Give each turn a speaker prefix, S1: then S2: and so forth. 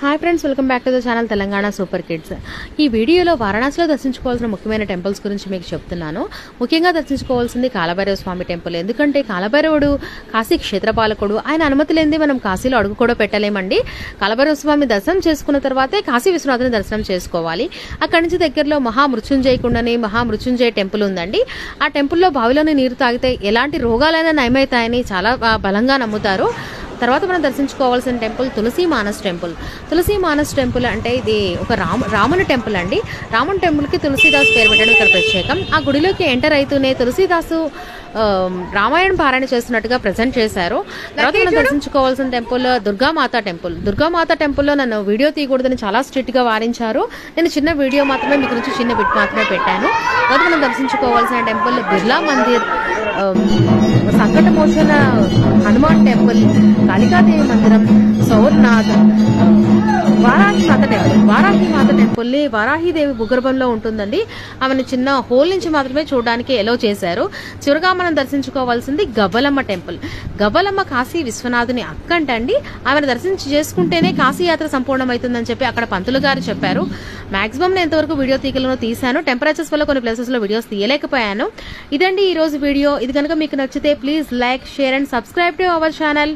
S1: Hi friends, welcome back to the channel Telangana super kids. ఈ వీడియోలో వారణాసిలో దర్శించుకోవాల్సిన ముఖ్యమైన టెంపుల్స్ గురించి మీకు చెప్తున్నాను. ముఖ్యంగా దర్శించుకోవాల్సింది కాలభైరవ స్వామి టెంపుల్. ఎందుకంటే కాలభైరవుడు కాశీ క్షేత్రపాలకుడు. ఆయన అనుమతి లేనిది మనం కాశీలో అడుగు కూడా పెట్టలేమండి. కాలభైరవ స్వామి దర్శనం చేసుకున్న తర్వాతే కాశీ విశ్వనాథుని దర్శనం చేసుకోవాలి. అక్కడి నుంచి దగ్గరలో మహామృత్యుంజయ కుండని మహామృత్యుంజయ టెంపుల్ ఉందండి. ఆ టెంపుల్లో బావిలోని నీరు తాగితే ఎలాంటి రోగాలైనా నయమవుతాయని చాలా బలంగా నమ్ముతారు. తర్వాత మనం దర్శించుకోవాల్సిన టెంపుల్ తులసి మానస్ టెంపుల్. తులసి మానస్ టెంపుల్ అంటే ఇది ఒక రాముని టెంపుల్ అండి. రాముని టెంపుల్కి తులసిదాస్ పేరు పెట్టడం ఇక్కడ ప్రత్యేకం. ఆ గుడిలోకి ఎంటర్ అవుతూనే తులసిదాసు రామాయణ పారాయణ చేస్తున్నట్టుగా ప్రజెంట్ చేశారు. తర్వాత మనం దర్శించుకోవాల్సిన టెంపుల్ దుర్గామాత టెంపుల్. దుర్గామాత టెంపుల్లో నన్ను వీడియో తీయకూడదని చాలా స్ట్రిక్ట్ గా వారించారు. నేను చిన్న వీడియో మాత్రమే మీ గురించి చిన్న బిట్ మాత్రమే పెట్టాను. తర్వాత మనం దర్శించుకోవాల్సిన టెంపుల్ బిర్లా మందిర్, సంకటమోచన హనుమాన్ టెంపుల్, కాళికాదేవి మందిరం, సౌర్నాథ్, వారాహిమాత టెంపుల్. వారాహిమాత టెంపుల్ ని వారాహిదేవి భూగర్భంలో ఉంటుందండి. ఆమెను చిన్న హోల్ నుంచి మాత్రమే చూడడానికి ఎలో చేశారు. చివరిగా మనం దర్శించుకోవాల్సింది గవ్వలమ్మ టెంపుల్. గవ్వలమ్మ కాశీ విశ్వనాథుని అక్కంటండి. ఆమెను దర్శించి చేసుకుంటేనే కాశీ యాత్ర సంపూర్ణమవుతుందని చెప్పి అక్కడ పంతులు గారు చెప్పారు. మాక్సిమం నేను ఎంతవరకు వీడియో తీయగలను తీశాను. టెంపరేచర్స్ వల్ల కొన్ని ప్లేసెస్ లో వీడియోస్ తీయలేకపోయాను. ఇదండి ఈ రోజు వీడియో. ఇది కనుక మీకు నచ్చితే please like, share and subscribe to our channel.